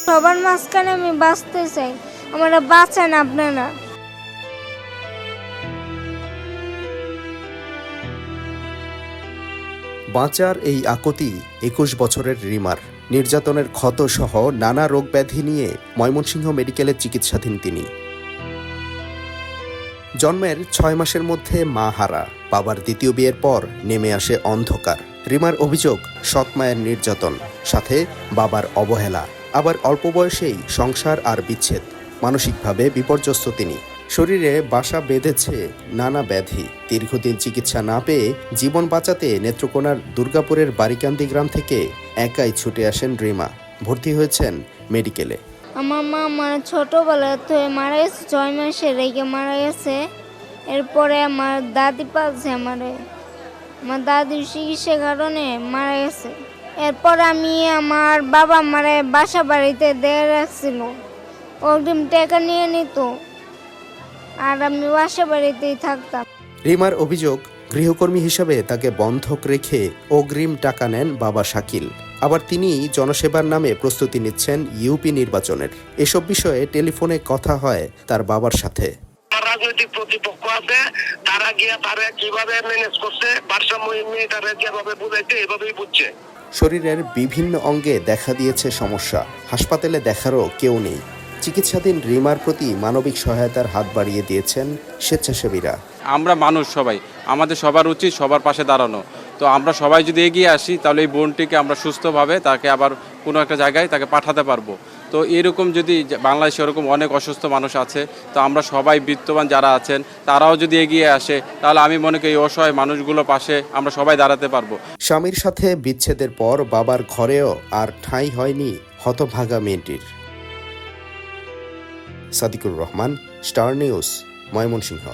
সবার মাঝখানে আমি বাঁচতে চাই, আমরা বাঁচান আপনারা। বাঁচার এই আকুতি ২১ বছরের রিমার। নির্যাতনের ক্ষত সহ নানা রোগ ব্যাধি নিয়ে ময়মনসিংহ মেডিকেলে চিকিৎসাধীন তিনি। জন্মের ৬ মাসের মধ্যে মা হারা, বাবার দ্বিতীয় বিয়ের পর নেমে আসে অন্ধকার। রিমার অভিযোগ সৎ মায়ের নির্যাতন, সাথে বাবার অবহেলা, আবার অল্প বয়সেই সংসার আর বিচ্ছেদ। মানসিকভাবে বিপর্যস্ত তিনি। শরীরে বাসা বেঁধেছে নানা ব্যাধি। দীর্ঘদিন চিকিৎসা না পেয়ে জীবন বাঁচাতে নেত্রকোনার দুর্গাপুরের বারিকান্দি গ্রাম থেকে একাই ছুটে আসেন রিমা। ভর্তি হয়েছেন মেডিকেলে। আমার মা মানে ছোটোবেলা থেকে মারা গেছে, ৬ মাসে রেখে মারা গেছে। এরপরে আমার দাদি পালছে আমার দাদির চিকিৎসার কারণে মারা গেছে। এরপর আমার বাবা আমার বাসা বাড়িতে দিয়ে রাখছিল, অগ্রিম টাকা নিয়ে নিত, আর আমি বাসা বাড়িতেই থাকতাম। রিমার অভিযোগ, গৃহকর্মী হিসাবে তাকে বন্ধক রেখে অগ্রিম টাকা নেন বাবা শাকিল। আবার তিনি জনসেবার নামে প্রস্তুতি নিচ্ছেন ইউপি নির্বাচনের। এসব বিষয়ে টেলিফোনে কথা হয় তার বাবার সাথে। রাজনৈতিক প্রতিপক্ষ আছে, তারা গিয়া তারা কিভাবে ম্যানেজ করছে, ভারসাম্য মেয়েটারে যেভাবে বুঝাইছে এভাবেই বুঝছে। শরীরের বিভিন্ন অঙ্গে দেখা দিয়েছে সমস্যা, হাসপাতালে দেখারও কেউ নেই। চিকিৎসাধীন রিমার প্রতি মানবিক সহায়তার হাত বাড়িয়ে দিয়েছেন স্বেচ্ছাসেবীরা। আমরা মানুষ সবাই, আমাদের সবার উচিত সবার পাশে দাঁড়ানো। তো আমরা সবাই যদি এগিয়ে আসি তাহলে এই বোনটিকে আমরা সুস্থভাবে তাকে আবার কোনো একটা জায়গায় তাকে পাঠাতে পারবো। তো এরকম যদি বাংলাদেশে এরকম অনেক অসুস্থ মানুষ আছে, তো আমরা সবাই বিত্তবান যারা আছেন তারাও যদি এগিয়ে আসে তাহলে আমি মনে করি এই অসহায় মানুষগুলোর পাশে আমরা সবাই দাঁড়াতে পারবো। স্বামীর সাথে বিচ্ছেদের পর বাবার ঘরেও আর ঠাঁই হয়নি হতভাগা মেয়েটির। Sadiqur Rahman, star news, Mymensingh.